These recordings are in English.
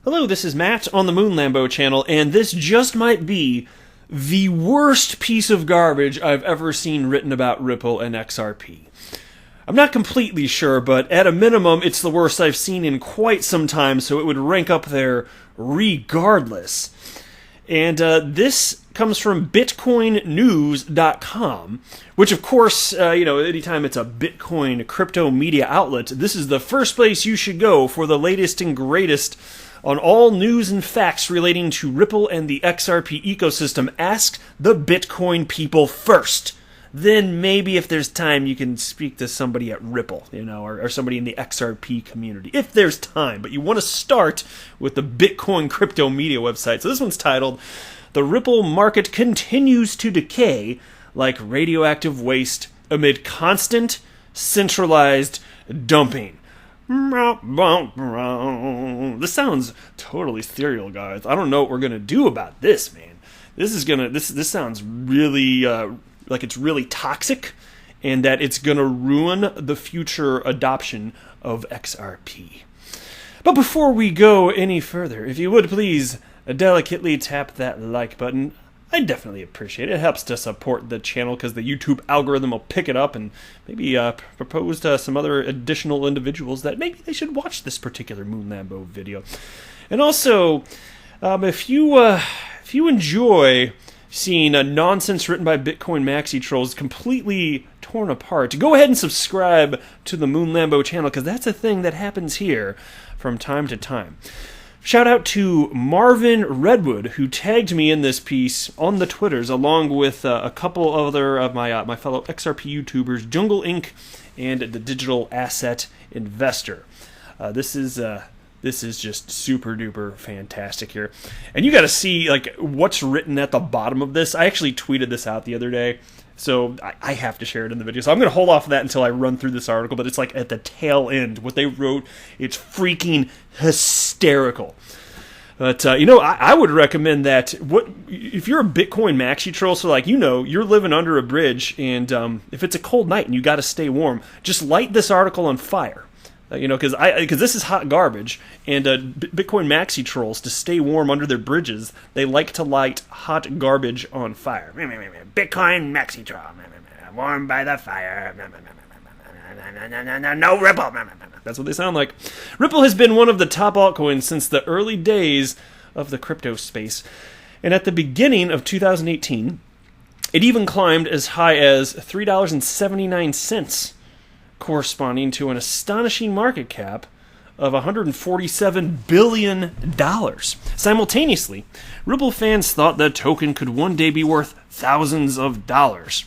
Hello, this is Matt on the Moon Lambo channel, and this just might be the worst piece of garbage I've ever seen written about Ripple and XRP. I'm not completely sure, but at a minimum, it's the worst I've seen in quite some time, so it would rank up there regardless. And this comes from bitcoinnews.com, which of course, anytime it's a Bitcoin crypto media outlet, this is the first place you should go for the latest and greatest on all news and facts relating to Ripple and the XRP ecosystem. Ask the Bitcoin people first. Then maybe if there's time, you can speak to somebody at Ripple, or somebody in the XRP community, if there's time. But you want to start with the Bitcoin crypto media website. So this one's titled, "The Ripple Market Continues to Decay Like Radioactive Waste Amid Constant Centralized Dumping." This sounds totally serial, guys. I don't know what we're gonna do about this, man. This sounds really like it's really toxic, and that it's gonna ruin the future adoption of XRP. But before we go any further, if you would please delicately tap that like button. I definitely appreciate it. It helps to support the channel because the YouTube algorithm will pick it up and maybe propose to some other additional individuals that maybe they should watch this particular Moon Lambo video. And also, if you enjoy seeing nonsense written by Bitcoin maxi trolls completely torn apart, go ahead and subscribe to the Moon Lambo channel because that's a thing that happens here from time to time. Shout out to Marvin Redwood, who tagged me in this piece on the Twitters, along with a couple other of my fellow XRP YouTubers, Jungle Inc. and the Digital Asset Investor. This is just super duper fantastic here, and you got to see what's written at the bottom of this. I actually tweeted this out the other day, so I have to share it in the video. So I'm going to hold off of that until I run through this article, but it's at the tail end. What they wrote, it's freaking hysterical. But, I would recommend that if you're a Bitcoin maxi troll, so you're living under a bridge, and if it's a cold night and you got to stay warm, just light this article on fire. Because this is hot garbage, and Bitcoin maxi trolls, to stay warm under their bridges, they like to light hot garbage on fire. Bitcoin maxi troll, warm by the fire. No Ripple. That's what they sound like. Ripple has been one of the top altcoins since the early days of the crypto space, and at the beginning of 2018, it even climbed as high as $3.79. corresponding to an astonishing market cap of $147 billion. Simultaneously, Ripple fans thought the token could one day be worth thousands of dollars,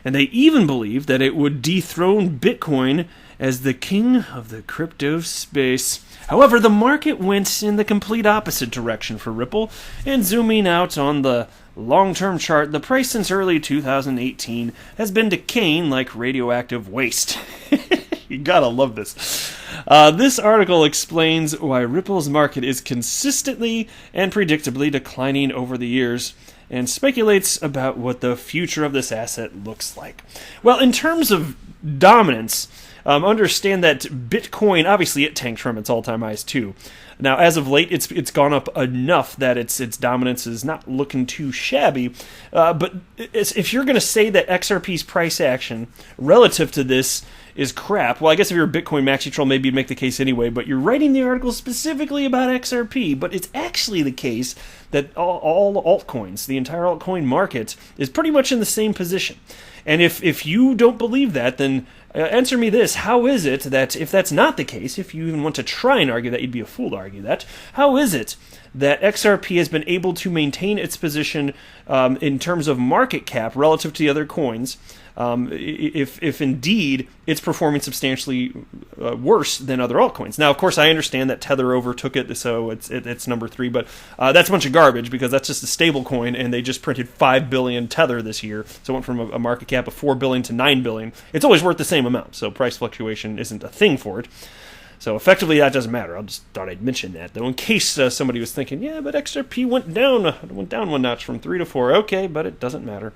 and they even believed that it would dethrone Bitcoin as the king of the crypto space. However, the market went in the complete opposite direction for Ripple, and zooming out on the long-term chart, the price since early 2018 has been decaying like radioactive waste. You gotta love this. This article explains why Ripple's market is consistently and predictably declining over the years, and speculates about what the future of this asset looks like. Well, in terms of dominance, understand that Bitcoin, obviously it tanked from its all-time highs too. Now, as of late, it's gone up enough that its dominance is not looking too shabby. But if you're going to say that XRP's price action relative to this is crap, well, I guess if you're a Bitcoin maxi troll, maybe you'd make the case anyway. But you're writing the article specifically about XRP. But it's actually the case that all altcoins, the entire altcoin market, is pretty much in the same position. And if you don't believe that, then answer me this. How is it that, if that's not the case, if you even want to try and argue that, you'd be a fool to argue that, how is it that XRP has been able to maintain its position in terms of market cap relative to the other coins, if indeed it's performing substantially worse than other altcoins? Now, of course, I understand that Tether overtook it, so it's number 3, but that's a bunch of garbage because that's just a stable coin, and they just printed 5 billion Tether this year, so it went from a market cap of 4 billion to 9 billion. It's always worth the same amount, so price fluctuation isn't a thing for it. So effectively, that doesn't matter. I just thought I'd mention that, though, in case somebody was thinking, yeah, but XRP went down one notch from 3 to 4. Okay, but it doesn't matter.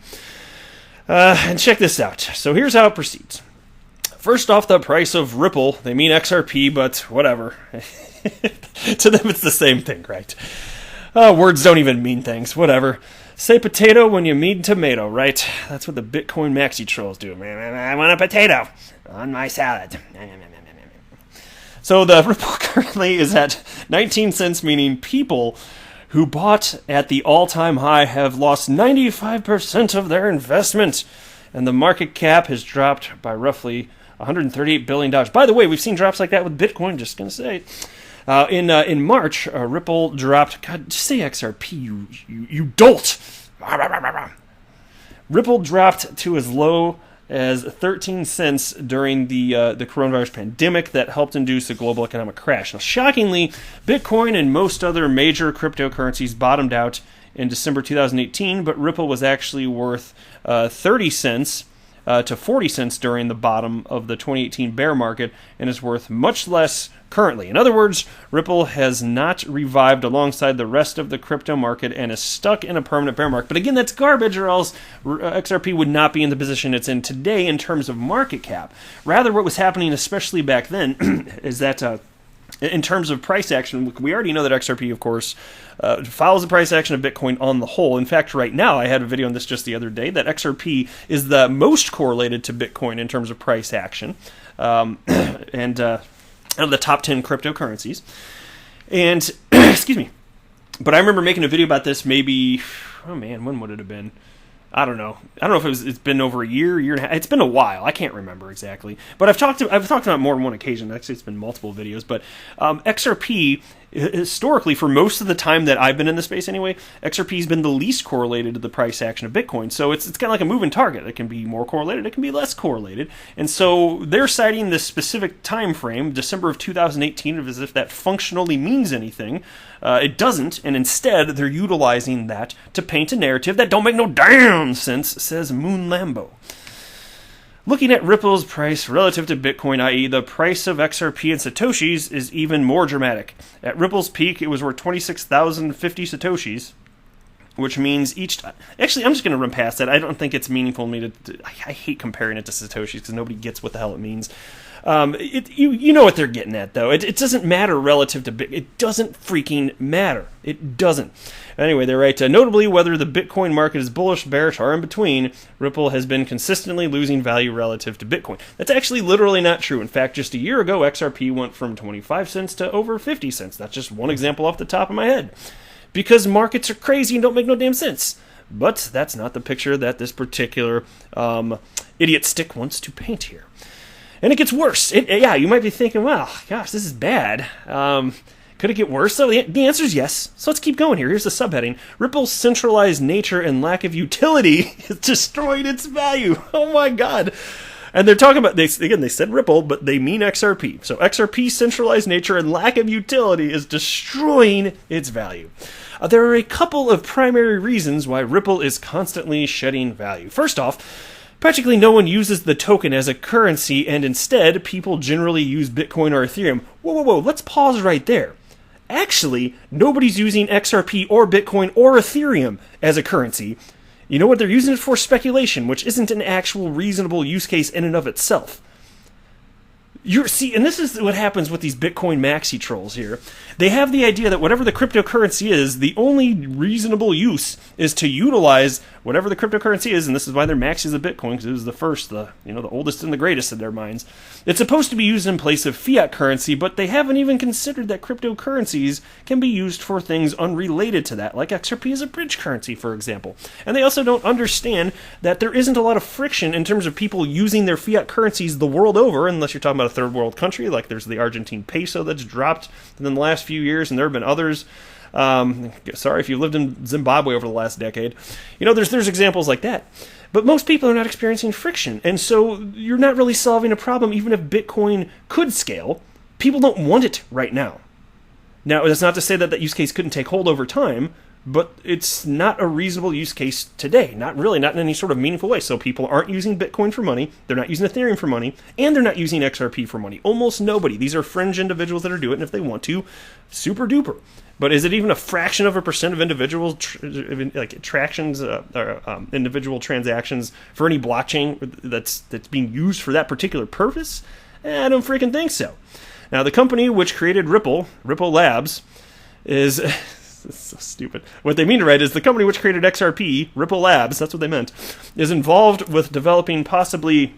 And check this out. So here's how it proceeds. First off, the price of Ripple. They mean XRP, but whatever. To them, it's the same thing, right? Words don't even mean things. Whatever. Say potato when you mean tomato, right? That's what the Bitcoin maxi trolls do. I want a potato on my salad. So the Ripple currently is at 19 cents, meaning people who bought at the all-time high have lost 95% of their investment. And the market cap has dropped by roughly $138 billion. By the way, we've seen drops like that with Bitcoin, just going to say. In March, Ripple dropped... God, just say XRP, you dolt! Ripple dropped to as low as 13 cents during the coronavirus pandemic that helped induce a global economic crash. Now, shockingly, Bitcoin and most other major cryptocurrencies bottomed out in December 2018, but Ripple was actually worth 30 cents to 40 cents during the bottom of the 2018 bear market and is worth much less currently. In other words, Ripple has not revived alongside the rest of the crypto market and is stuck in a permanent bear market. But again, that's garbage, or else XRP would not be in the position it's in today in terms of market cap. Rather, what was happening, especially back then, is that in terms of price action, we already know that XRP, of course, follows the price action of Bitcoin on the whole. In fact, right now, I had a video on this just the other day, that XRP is the most correlated to Bitcoin in terms of price action, and out of the top 10 cryptocurrencies. And, excuse me, but I remember making a video about this maybe, when would it have been? I don't know if it's been over a year and a half. It's been a while. I can't remember exactly. But I've talked about it more than one occasion. Actually, it's been multiple videos. But XRP, historically, for most of the time that I've been in the space anyway, XRP has been the least correlated to the price action of Bitcoin. So it's kind of like a moving target. It can be more correlated. It can be less correlated. And so they're citing this specific time frame, December of 2018, as if that functionally means anything. It doesn't, and instead they're utilizing that to paint a narrative that don't make no damn sense, says Moon Lambo. Looking at Ripple's price relative to Bitcoin, i.e. the price of XRP and Satoshis, is even more dramatic. At Ripple's peak, it was worth 26,050 Satoshis, which means each... Actually, I'm just going to run past that. I don't think it's meaningful to me to... I hate comparing it to Satoshis because nobody gets what the hell it means. You know what they're getting at, though. It doesn't matter relative to Bitcoin. It doesn't freaking matter. It doesn't. Anyway, they're right. Notably, whether the Bitcoin market is bullish, bearish, or in between, Ripple has been consistently losing value relative to Bitcoin. That's actually literally not true. In fact, just a year ago, XRP went from 25 cents to over 50 cents. That's just one example off the top of my head. Because markets are crazy and don't make no damn sense. But that's not the picture that this particular idiot stick wants to paint here. And it gets worse. You might be thinking, well, gosh, this is bad. Could it get worse? So the answer is yes. So let's keep going here. Here's the subheading. Ripple's centralized nature and lack of utility has destroyed its value. Oh my God. And they're talking about, they said Ripple, but they mean XRP. So XRP's centralized nature and lack of utility is destroying its value. There are a couple of primary reasons why Ripple is constantly shedding value. First off, practically no one uses the token as a currency, and instead, people generally use Bitcoin or Ethereum. Whoa, let's pause right there. Actually, nobody's using XRP or Bitcoin or Ethereum as a currency. You know what? They're using it for speculation, which isn't an actual reasonable use case in and of itself. And this is what happens with these Bitcoin maxi trolls here. They have the idea that whatever the cryptocurrency is, the only reasonable use is to utilize whatever the cryptocurrency is, and this is why they're maxis of Bitcoin, because it was the first, the oldest and the greatest in their minds. It's supposed to be used in place of fiat currency, but they haven't even considered that cryptocurrencies can be used for things unrelated to that, like XRP is a bridge currency, for example. And they also don't understand that there isn't a lot of friction in terms of people using their fiat currencies the world over, unless you're talking about a third world country, like there's the Argentine peso that's dropped in the last few years, and there have been others. Sorry if you lived in Zimbabwe over the last decade. There's examples like that. But most people are not experiencing friction, and so you're not really solving a problem even if Bitcoin could scale. People don't want it right now. Now, that's not to say that use case couldn't take hold over time, but it's not a reasonable use case today. Not in any sort of meaningful way. So people aren't using Bitcoin for money, they're not using Ethereum for money, and they're not using XRP for money. Almost nobody. These are fringe individuals that are doing it, and if they want super duper. But is it even a fraction of a percent of individuals, individual transactions for any blockchain that's being used for that particular purpose? I don't freaking think so. Now, the company which created Ripple Labs, is... This is so stupid. What they mean to write is the company which created XRP, Ripple Labs, that's what they meant, is involved with developing possibly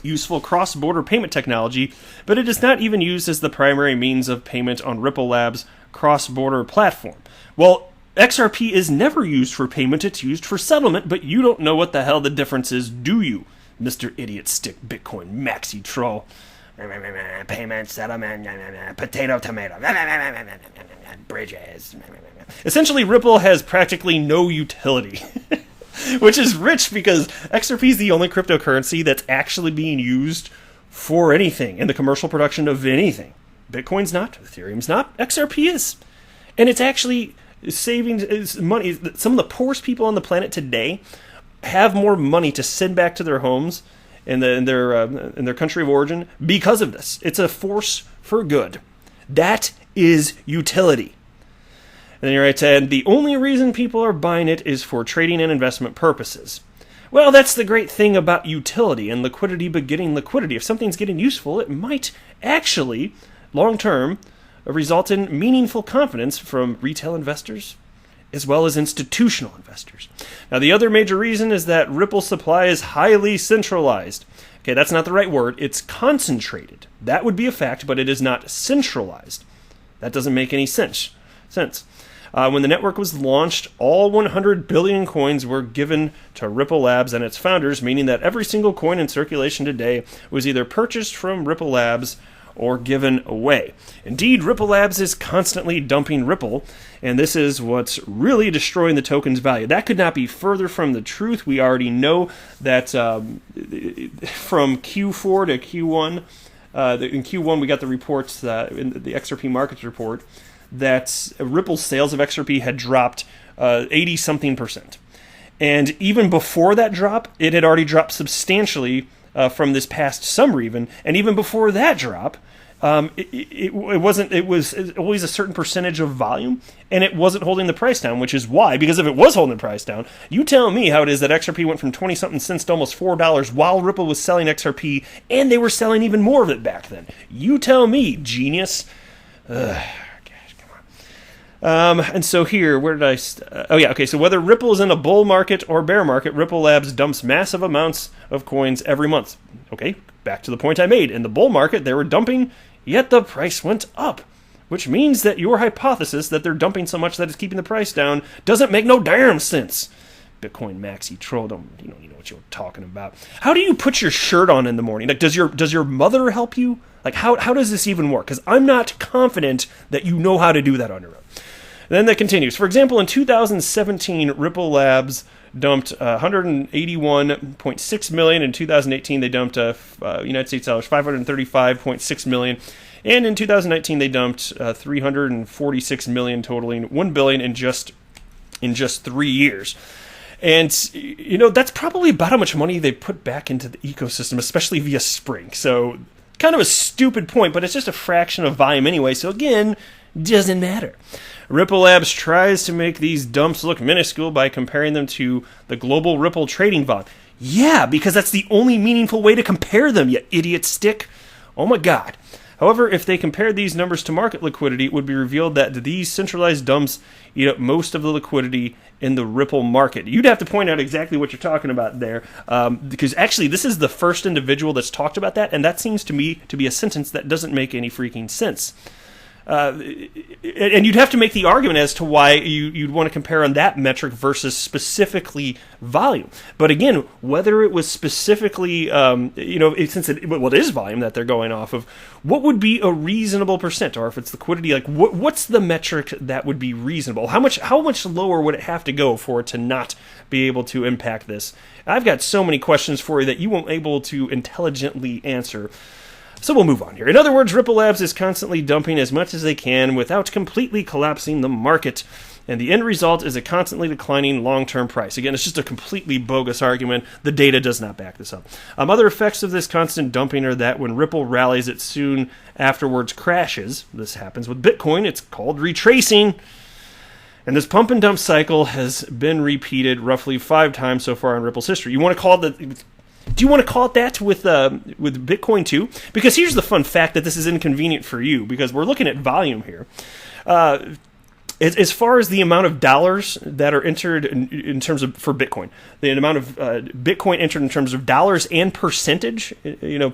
useful cross-border payment technology, but it is not even used as the primary means of payment on Ripple Labs' cross-border platform. Well, XRP is never used for payment, it's used for settlement, but you don't know what the hell the difference is, do you, Mr. Idiot Stick Bitcoin Maxi Troll? Payment, settlement, potato, tomato, bridges. Essentially, Ripple has practically no utility, which is rich because XRP is the only cryptocurrency that's actually being used for anything in the commercial production of anything. Bitcoin's not, Ethereum's not, XRP is. And it's actually saving money. Some of the poorest people on the planet today have more money to send back to their homes in their country of origin because of this. It's a force for good. That is utility. And then you're right, and the only reason people are buying it is for trading and investment purposes. Well, that's the great thing about utility and liquidity begetting liquidity. If something's getting useful, it might actually, long term, result in meaningful confidence from retail investors as well as institutional investors. Now, the other major reason is that Ripple supply is highly centralized. Okay, that's not the right word. It's concentrated. That would be a fact, but it is not centralized. That doesn't make any sense. When the network was launched, all 100 billion coins were given to Ripple Labs and its founders, meaning that every single coin in circulation today was either purchased from Ripple Labs or given away. Indeed, Ripple Labs is constantly dumping Ripple, and this is what's really destroying the token's value. That could not be further from the truth. We already know that from Q4 to Q1, in Q1 we got the reports, in the XRP markets report, that Ripple's sales of XRP had dropped 80-something%. And even before that drop, it had already dropped substantially from this past summer even. And even before that drop, it was always a certain percentage of volume, and it wasn't holding the price down, which is why, because if it was holding the price down, you tell me how it is that XRP went from 20-something cents to almost $4 while Ripple was selling XRP, and they were selling even more of it back then. You tell me, genius. And so here, where did I... So whether Ripple is in a bull market or bear market, Ripple Labs dumps massive amounts of coins every month. Okay, back to the point I made. In the bull market, they were dumping, yet the price went up. Which means that your hypothesis that they're dumping so much that it's keeping the price down doesn't make no damn sense. Bitcoin Maxi Troll, you know what you're talking about. How do you put your shirt on in the morning? Like, does your mother help you? Like, how does this even work? Because I'm not confident that you know how to do that on your own. Then that continues. For example, in 2017, Ripple Labs dumped $181.6 million. In 2018, they dumped United States dollars $535.6 million. And in 2019, they dumped $346 million, totaling $1 billion in just 3 years. And, that's probably about how much money they put back into the ecosystem, especially via Spring. So, kind of a stupid point, but it's just a fraction of volume anyway. So, again, doesn't matter. Ripple Labs tries to make these dumps look minuscule by comparing them to the global Ripple trading volume. Yeah, because that's the only meaningful way to compare them, you idiot stick. Oh my god. However, if they compared these numbers to market liquidity, it would be revealed that these centralized dumps eat up most of the liquidity in the Ripple market. You'd have to point out exactly what you're talking about there, because actually this is the first individual that's talked about that, and that seems to me to be a sentence that doesn't make any freaking sense. And you'd have to make the argument as to why you'd want to compare on that metric versus specifically volume. But again, whether it was specifically, since it is volume that they're going off of, what would be a reasonable percent? Or if it's liquidity, like what's the metric that would be reasonable? How much lower would it have to go for it to not be able to impact this? I've got so many questions for you that you won't be able to intelligently answer. So we'll move on here. In other words, Ripple Labs is constantly dumping as much as they can without completely collapsing the market. And the end result is a constantly declining long-term price. Again, it's just a completely bogus argument. The data does not back this up. Other effects of this constant dumping are that when Ripple rallies, it soon afterwards crashes. This happens with Bitcoin. It's called retracing. And this pump and dump cycle has been repeated roughly 5 times so far in Ripple's history. You want to call it Do you want to call it that with Bitcoin too? Because here's the fun fact that this is inconvenient for you, because we're looking at volume here. As far as the amount of dollars that are entered in terms of, for Bitcoin, the amount of Bitcoin entered in terms of dollars and percentage,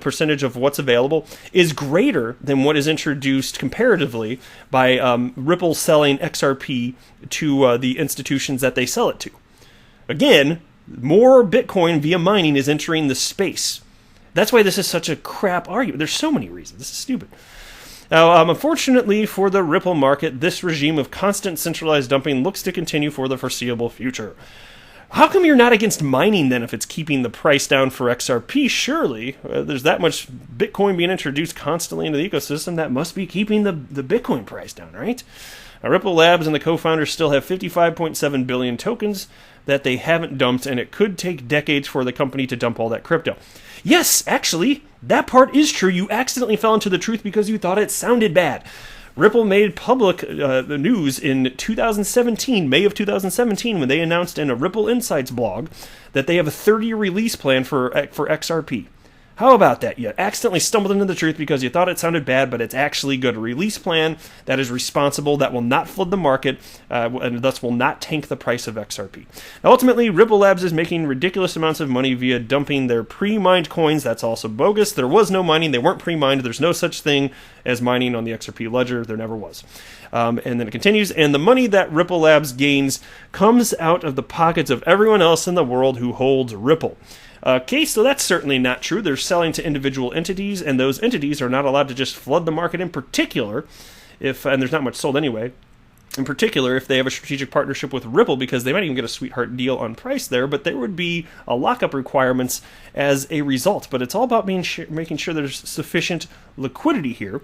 percentage of what's available, is greater than what is introduced comparatively by Ripple selling XRP to the institutions that they sell it to. Again, more Bitcoin via mining is entering the space. That's why this is such a crap argument. There's so many reasons. This is stupid. Now, unfortunately for the Ripple market, this regime of constant centralized dumping looks to continue for the foreseeable future. How come you're not against mining then if it's keeping the price down for XRP? Surely, there's that much Bitcoin being introduced constantly into the ecosystem, that must be keeping the Bitcoin price down, right? Now, Ripple Labs and the co-founders still have 55.7 billion tokens that they haven't dumped, and it could take decades for the company to dump all that crypto. Yes, actually, that part is true. You accidentally fell into the truth because you thought it sounded bad. Ripple made public the news in 2017, May of 2017, when they announced in a Ripple Insights blog that they have a 30-year release plan for XRP. How about that? You accidentally stumbled into the truth because you thought it sounded bad, but it's actually good. A release plan that is responsible, that will not flood the market, and thus will not tank the price of XRP. Now, ultimately, Ripple Labs is making ridiculous amounts of money via dumping their pre-mined coins. That's also bogus. There was no mining. They weren't pre-mined. There's no such thing as mining on the XRP ledger. There never was. And then it continues, and the money that Ripple Labs gains comes out of the pockets of everyone else in the world who holds Ripple. Okay, so that's certainly not true. They're selling to individual entities, and those entities are not allowed to just flood the market in particular, and there's not much sold anyway, in particular if they have a strategic partnership with Ripple, because they might even get a sweetheart deal on price there, but there would be a lockup requirements as a result. But it's all about making sure there's sufficient liquidity here.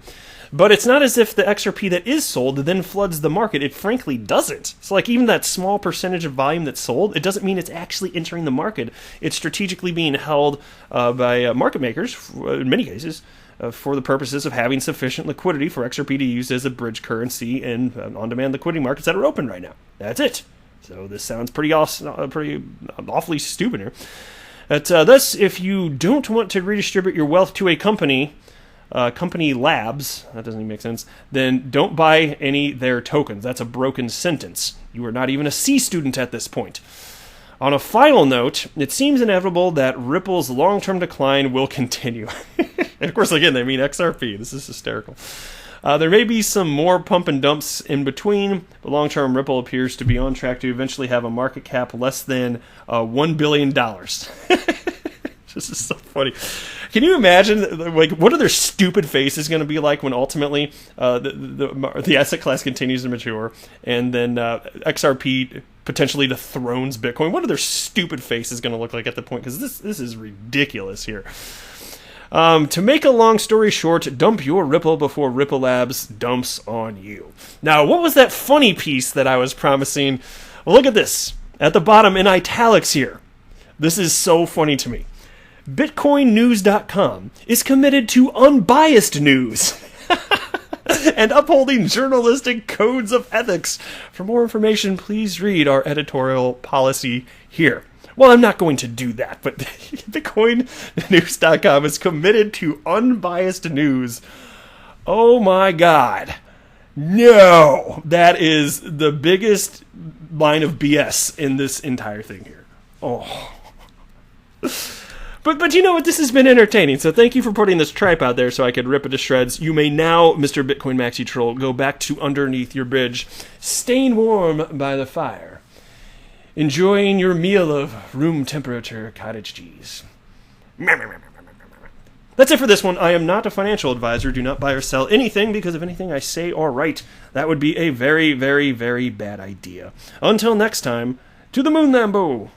But it's not as if the XRP that is sold then floods the market. It frankly doesn't. So like even that small percentage of volume that's sold, it doesn't mean it's actually entering the market. It's strategically being held by market makers, in many cases, for the purposes of having sufficient liquidity for XRP to use as a bridge currency in on-demand liquidity markets that are open right now. That's it. So this sounds pretty awfully stupid here. Thus, if you don't want to redistribute your wealth to a company labs, that doesn't even make sense, then don't buy any their tokens. That's a broken sentence. You are not even a C student at this point. On a final note, it seems inevitable that Ripple's long-term decline will continue. And of course, again, they mean XRP. This is hysterical. There may be some more pump and dumps in between, but long-term Ripple appears to be on track to eventually have a market cap less than $1 billion. This is so funny. Can you imagine, like, what are their stupid faces going to be like when ultimately the asset class continues to mature, and then XRP potentially dethrones Bitcoin? What are their stupid faces going to look like at the point? Because this is ridiculous here. To make a long story short, dump your Ripple before Ripple Labs dumps on you. Now, what was that funny piece that I was promising? Well, look at this. At the bottom in italics here. This is so funny to me. BitcoinNews.com is committed to unbiased news and upholding journalistic codes of ethics. For more information, please read our editorial policy here. Well, I'm not going to do that, but BitcoinNews.com is committed to unbiased news. Oh my God. No! That is the biggest line of BS in this entire thing here. Oh. But you know what? This has been entertaining, so thank you for putting this tripe out there so I could rip it to shreds. You may now, Mr. Bitcoin Maxi Troll, go back to underneath your bridge, staying warm by the fire, enjoying your meal of room temperature cottage cheese. That's it for this one. I am not a financial advisor. Do not buy or sell anything, because if anything I say or write, that would be a very, very, very bad idea. Until next time, to the moon, Lambo!